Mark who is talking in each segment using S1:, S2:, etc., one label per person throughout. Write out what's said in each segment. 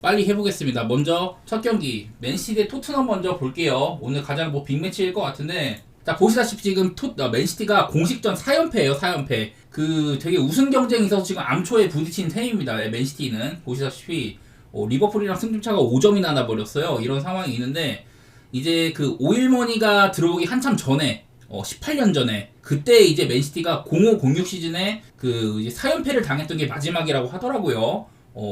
S1: 빨리 해보겠습니다. 먼저 첫 경기 맨시티 대 토트넘 먼저 볼게요. 오늘 가장 빅매치일 것 같은데, 자 보시다시피 지금 맨시티가 공식전 4연패예요. 4연패. 그 되게 우승 경쟁이 있어서 지금 암초에 부딪힌 셈입니다. 맨시티는 보시다시피 리버풀이랑 승점차가 5점이나 나버렸어요. 이런 상황이 있는데, 이제 그 오일머니가 들어오기 한참 전에 18년 전에 그때 이제 맨시티가 05-06 시즌에 그 이제 4연패를 당했던 게 마지막이라고 하더라고요.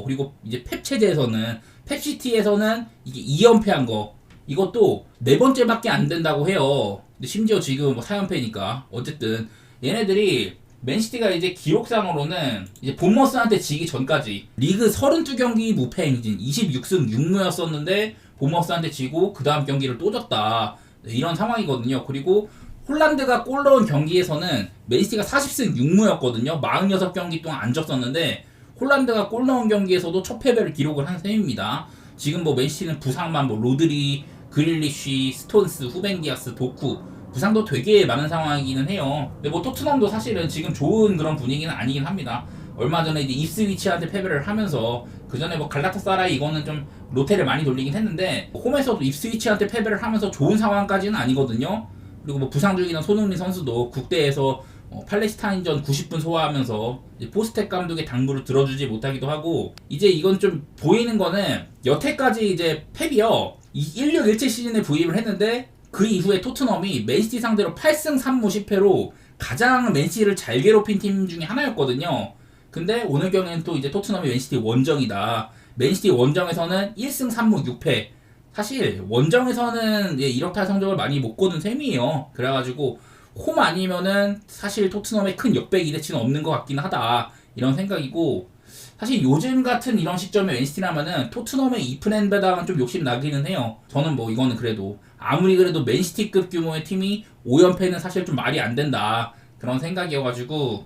S1: 그리고 이제 펩 체제에서는, 펩시티에서는 이게 2연패한 거, 이것도 네 번째밖에 안 된다고 해요. 근데 심지어 지금 4연패니까 어쨌든 얘네들이, 맨시티가 이제 기록상으로는 이제 본머스한테 지기 전까지 리그 32경기 무패 행진 26승 6무였었는데 본머스한테 지고 그 다음 경기를 또 졌다. 네, 이런 상황이거든요. 그리고 홀란드가 골 넣은 경기에서는 맨시티가 40승 6무였거든요. 46경기 동안 안 졌었는데 홀란드가 골 넣은 경기에서도 첫 패배를 기록을 한 셈입니다. 지금 맨시티는 부상만 로드리, 그릴리쉬, 스톤스, 후벤디아스, 도쿠 부상도 되게 많은 상황이기는 해요. 근데 토트넘도 사실은 지금 좋은 그런 분위기는 아니긴 합니다. 얼마 전에 이제 입스위치한테 패배를 하면서, 그 전에 갈라타사라이 이거는 좀 로테를 많이 돌리긴 했는데 홈에서도 입스위치한테 패배를 하면서 좋은 상황까지는 아니거든요. 그리고 부상 중이던 손흥민 선수도 국대에서 팔레스타인전 90분 소화하면서 포스텍 감독의 당부를 들어주지 못하기도 하고, 이제 이건 좀 보이는 거는 여태까지 이제 펩이요 16-17 시즌에 부임을 했는데 그 이후에 토트넘이 맨시티 상대로 8승 3무 10패로 가장 맨시티를 잘 괴롭힌 팀 중에 하나였거든요. 근데 오늘 경기는 또 이제 토트넘이 맨시티 원정이다. 맨시티 원정에서는 1승 3무 6패. 사실 원정에서는 이렇다 성적을 많이 못 거둔 셈이에요. 그래가지고 홈 아니면은 사실 토트넘의 큰 역배 기대치는 없는 것 같긴 하다, 이런 생각이고, 사실 요즘 같은 이런 시점에 맨시티라면은 토트넘의 이프넨배당은 좀 욕심 나기는 해요. 저는 이거는 그래도 아무리 그래도 맨시티급 규모의 팀이 5연패는 사실 좀 말이 안 된다, 그런 생각이어가지고,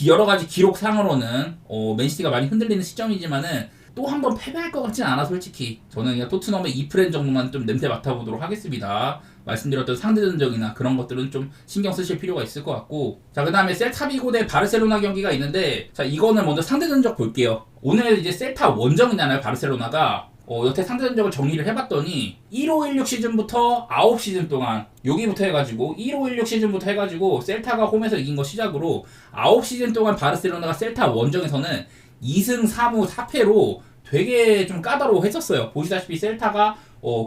S1: 여러 가지 기록상으로는 맨시티가 많이 흔들리는 시점이지만은 또 한 번 패배할 것 같진 않아. 솔직히 저는 그냥 토트넘의 이프렌 정도만 좀 냄새 맡아보도록 하겠습니다. 말씀드렸던 상대전적이나 그런 것들은 좀 신경 쓰실 필요가 있을 것 같고, 자 그 다음에 셀타비고 대 바르셀로나 경기가 있는데, 자 이거는 먼저 상대전적 볼게요. 오늘 이제 셀타 원정이잖아요, 바르셀로나가. 여태 상대전적을 정리를 해봤더니 15-16 시즌부터 9시즌 동안, 여기부터 해가지고 15-16 시즌부터 해가지고 셀타가 홈에서 이긴 거 시작으로 9시즌 동안 바르셀로나가 셀타 원정에서는 2승 3무 4패로 되게 좀 까다로워했었어요. 보시다시피 셀타가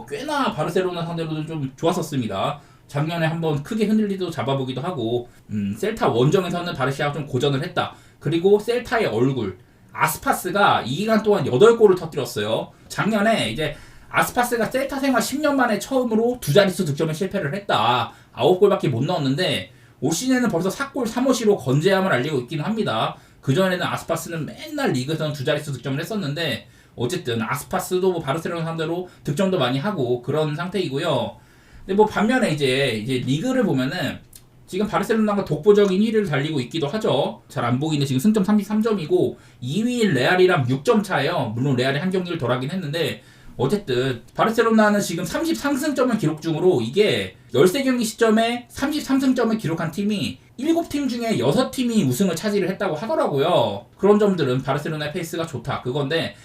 S1: 꽤나 바르셀로나 상대로는 좀 좋았었습니다. 작년에 한번 크게 흔들리도 잡아보기도 하고, 셀타 원정에서는 바르시아가 좀 고전을 했다. 그리고 셀타의 얼굴 아스파스가 이 기간 동안 8골을 터뜨렸어요. 작년에 이제 아스파스가 셀타 생활 10년 만에 처음으로 두 자릿수 득점에 실패를 했다. 9골밖에 못 넣었는데 올 시즌에는 벌써 4골 3어시로 건재함을 알리고 있긴 합니다. 그전에는 아스파스는 맨날 리그에서는 두 자릿수 득점을 했었는데, 어쨌든 아스파스도 바르셀로나 상대로 득점도 많이 하고 그런 상태이고요. 근데 반면에 이제 리그를 보면은 지금 바르셀로나가 독보적인 1위를 달리고 있기도 하죠. 잘 안 보이는데 지금 승점 33점이고 2위인 레알이랑 6점 차예요. 물론 레알이 한 경기를 덜 하긴 했는데, 어쨌든 바르셀로나는 지금 33승점을 기록 중으로, 이게 13경기 시점에 33승점을 기록한 팀이 7팀 중에 6팀이 우승을 차지를 했다고 하더라고요. 그런 점들은 바르셀로나의 페이스가 좋다, 그건데,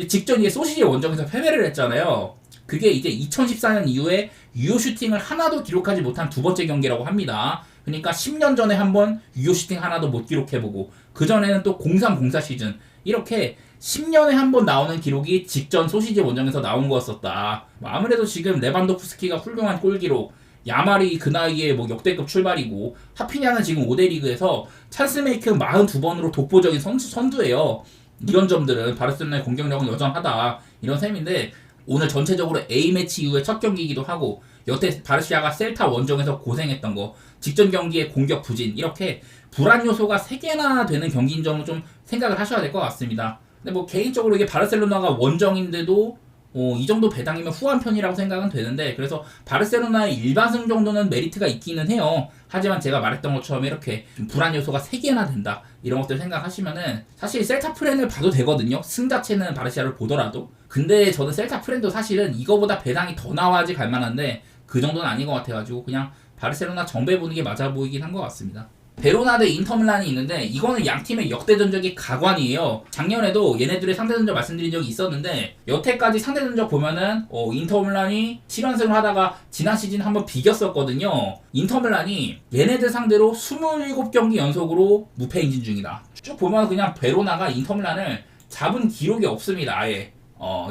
S1: 직전 이게 소시지 원정에서 패배를 했잖아요. 그게 이제 2014년 이후에 유효 슈팅을 하나도 기록하지 못한 두 번째 경기라고 합니다. 그러니까 10년 전에 한번 유효 슈팅 하나도 못 기록해보고, 그전에는 또 03-04 시즌, 이렇게 10년에 한 번 나오는 기록이 직전 소시지 원정에서 나온 거였었다. 아무래도 지금 레반도프스키가 훌륭한 골 기록, 야말이 그 나이에 역대급 출발이고, 하피냐는 지금 5대 리그에서 찬스메이킹 42번으로 독보적인 선두예요. 이런 점들은 바르셀로나의 공격력은 여전하다, 이런 셈인데, 오늘 전체적으로 A매치 이후의 첫 경기이기도 하고, 여태 바르시아가 셀타 원정에서 고생했던 거, 직전 경기의 공격 부진, 이렇게 불안 요소가 3개나 되는 경기인 점을 좀 생각을 하셔야 될 것 같습니다. 근데 개인적으로 이게 바르셀로나가 원정인데도 이 정도 배당이면 후한 편이라고 생각은 되는데, 그래서 바르셀로나의 일반승 정도는 메리트가 있기는 해요. 하지만 제가 말했던 것처럼 이렇게 좀 불안 요소가 3개나 된다, 이런 것들 생각하시면은 사실 셀타 프렌을 봐도 되거든요. 승 자체는 바르시아를 보더라도. 근데 저는 셀타 프렌도 사실은 이거보다 배당이 더 나와야지 갈만한데 그 정도는 아닌 것 같아가지고 그냥 바르셀로나 정배 보는 게 맞아 보이긴 한 것 같습니다. 베로나 대 인터밀란이 있는데 이거는 양 팀의 역대 전적이 가관이에요. 작년에도 얘네들의 상대 전적 말씀드린 적이 있었는데 여태까지 상대 전적 보면은 인터밀란이 7연승을 하다가 지난 시즌 한번 비겼었거든요. 인터밀란이 얘네들 상대로 27경기 연속으로 무패 행진 중이다. 쭉 보면 그냥 베로나가 인터밀란을 잡은 기록이 없습니다. 아예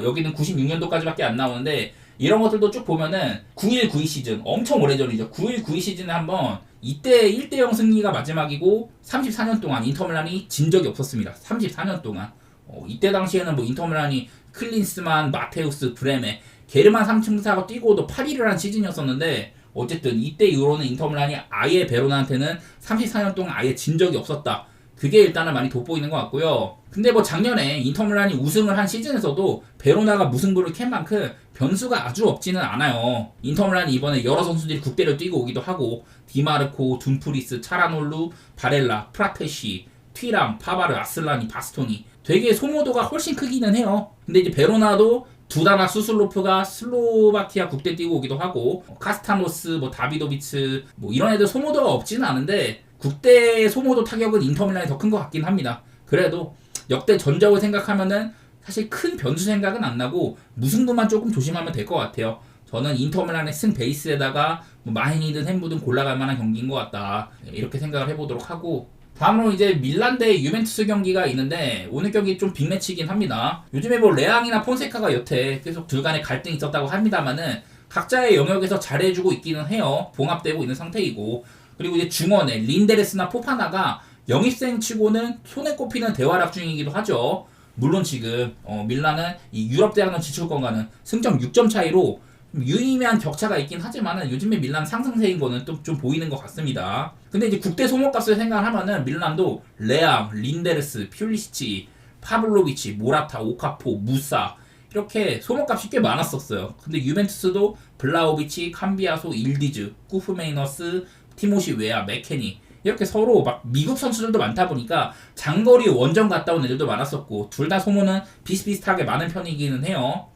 S1: 여기는 96년도까지밖에 안 나오는데 이런 것들도 쭉 보면은 91-92 시즌 엄청 오래전이죠. 91-92 시즌에 한번 이때 1대0 승리가 마지막이고 34년 동안 인터밀란이 진 적이 없었습니다. 34년 동안 이때 당시에는 뭐 인터밀란이 클린스만, 마테우스, 브레메, 게르만 3층사가 뛰고도 8위를 한 시즌이었었는데 어쨌든 이때 이후로는 인터밀란이 아예 베로나한테는 34년 동안 아예 진 적이 없었다. 그게 일단은 많이 돋보이는 것 같고요. 근데 뭐 작년에 인터밀란이 우승을 한 시즌에서도 베로나가 무승부를 캔 만큼 변수가 아주 없지는 않아요. 인터밀란이 이번에 여러 선수들이 국대를 뛰고 오기도 하고 디마르코, 둠프리스, 차라놀루, 바렐라, 프라테시, 튀람, 파바르, 아슬라니, 바스토니 되게 소모도가 훨씬 크기는 해요. 근데 이제 베로나도 두다나 수슬로프가 슬로바키아 국대 뛰고 오기도 하고 카스타노스, 다비도비츠 이런 애들 소모도가 없지는 않은데 국대 소모도 타격은 인터밀란이 더 큰 것 같긴 합니다. 그래도 역대 전적을 생각하면은 사실 큰 변수 생각은 안 나고 무승부만 조금 조심하면 될 것 같아요. 저는 인터밀란의 승 베이스에다가 마인이든 햄부든 골라갈 만한 경기인 것 같다. 이렇게 생각을 해보도록 하고 다음으로 이제 밀란 대 유벤투스 경기가 있는데 오늘 경기 좀 빅매치이긴 합니다. 요즘에 레앙이나 폰세카가 여태 계속 둘 간에 갈등이 있었다고 합니다만은 각자의 영역에서 잘해주고 있기는 해요. 봉합되고 있는 상태이고 그리고 이제 중원에 린데레스나 포파나가 영입생 치고는 손에 꼽히는 대활약 중이기도 하죠. 물론 지금 밀란은 이 유럽 대학년 지출권과는 승점 6점 차이로 유의미한 격차가 있긴 하지만은 요즘에 밀란 상승세인 거는 또 좀 보이는 것 같습니다. 근데 이제 국대 소모값을 생각하면은 밀란도 레앙, 린데르스, 퓰리시치, 파블로비치, 모라타, 오카포, 무사 이렇게 소모값이 꽤 많았었어요. 근데 유벤투스도 블라우비치, 캄비아소, 일디즈, 쿠프메이너스, 티모시 웨아, 맥케니 이렇게 서로 막 미국 선수들도 많다 보니까 장거리 원정 갔다 온 애들도 많았었고 둘 다 소모는 비슷비슷하게 많은 편이기는 해요.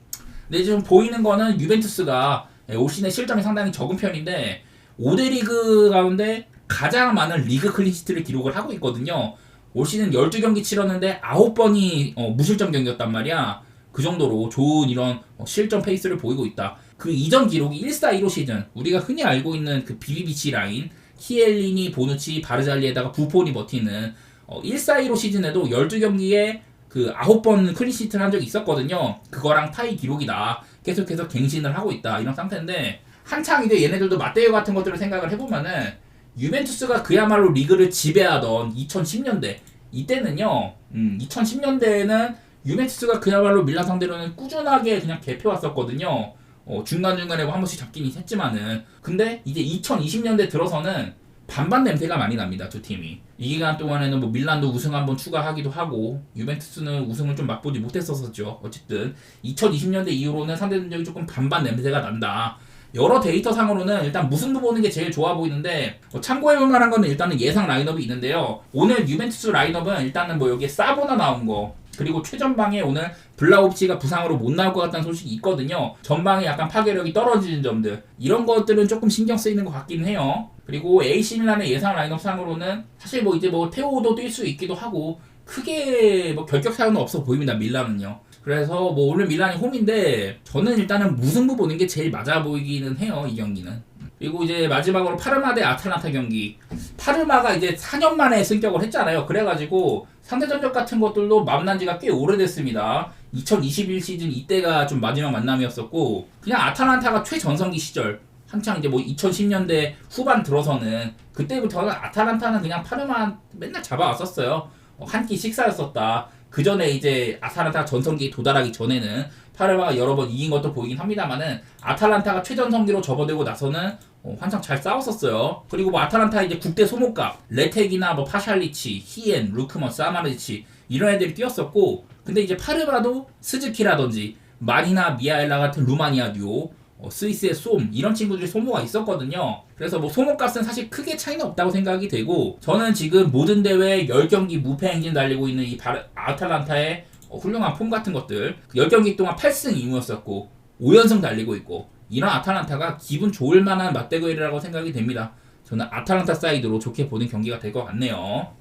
S1: 근데 지금 보이는 거는 유벤투스가 올 시즌 실점이 상당히 적은 편인데 5대 리그 가운데 가장 많은 리그 클린시트를 기록을 하고 있거든요. 올 시즌 12경기 치렀는데 9번이 무실점 경기였단 말이야. 그 정도로 좋은 이런 실점 페이스를 보이고 있다. 그 이전 기록이 1-4-1-5 시즌 우리가 흔히 알고 있는 그 BBBC 라인 키엘리니, 보누치, 바르잘리에다가 부폰이 버티는 1-4-1-5 시즌에도 12경기에 그 9번 클린시트를 한 적이 있었거든요. 그거랑 타이 기록이다. 계속해서 갱신을 하고 있다. 이런 상태인데 한창 이제 얘네들도 맞대요 같은 것들을 생각을 해보면은 유벤투스가 그야말로 리그를 지배하던 2010년대 이때는요 2010년대에는 유벤투스가 그야말로 밀란 상대로는 꾸준하게 그냥 개표왔었거든요. 중간중간에 한 번씩 잡긴 했지만은 근데 이제 2020년대 들어서는 반반 냄새가 많이 납니다. 두 팀이 이 기간 동안에는 밀란도 우승 한번 추가하기도 하고 유벤투스는 우승을 좀 맛보지 못했었죠. 어쨌든 2020년대 이후로는 상대 전적이 조금 반반 냄새가 난다. 여러 데이터 상으로는 일단 무승부 보는 게 제일 좋아 보이는데 참고해볼 만한 거는 일단은 예상 라인업이 있는데요. 오늘 유벤투스 라인업은 일단은 여기에 사보나 나온 거 그리고 최전방에 오늘 블라우비치가 부상으로 못 나올 것 같다는 소식이 있거든요. 전방에 약간 파괴력이 떨어지는 점들 이런 것들은 조금 신경 쓰이는 것 같긴 해요. 그리고 AC 밀란의 예상 라인업 상으로는 사실 이제 테오도 뛸 수 있기도 하고 크게 결격 사유는 없어 보입니다. 밀란은요. 그래서 오늘 밀란이 홈인데 저는 일단은 무승부 보는 게 제일 맞아 보이기는 해요. 이 경기는. 그리고 이제 마지막으로 파르마 대 아탈란타 경기. 파르마가 이제 4년 만에 승격을 했잖아요. 그래가지고 상대 전적 같은 것들도 만난 지가 꽤 오래됐습니다. 2021 시즌 이때가 좀 마지막 만남이었었고 그냥 아탈란타가 최전성기 시절 한창 이제 2010년대 후반 들어서는 그때부터는 아탈란타는 그냥 파르마 맨날 잡아왔었어요. 한 끼 식사였었다. 그 전에 이제 아탈란타 전성기에 도달하기 전에는 파르마가 여러 번 이긴 것도 보이긴 합니다만은 아탈란타가 최전성기로 접어들고 나서는 한창 잘 싸웠었어요. 그리고 아탈란타 이제 국대 소모값 레텍이나 파샬리치, 히엔, 루크먼, 사마르치 이런 애들이 뛰었었고 근데 이제 파르마도 스즈키라든지 마니나 미아엘라 같은 루마니아 듀오 스위스의 솜 이런 친구들이 소모가 있었거든요. 그래서 소모값은 사실 크게 차이는 없다고 생각이 되고 저는 지금 모든 대회 10경기 무패 행진 달리고 있는 이 아탈란타의 훌륭한 폼 같은 것들 10경기 동안 8승 2무였었고 5연승 달리고 있고 이런 아탈란타가 기분 좋을 만한 맞대결이라고 생각이 됩니다. 저는 아탈란타 사이드로 좋게 보는 경기가 될 것 같네요.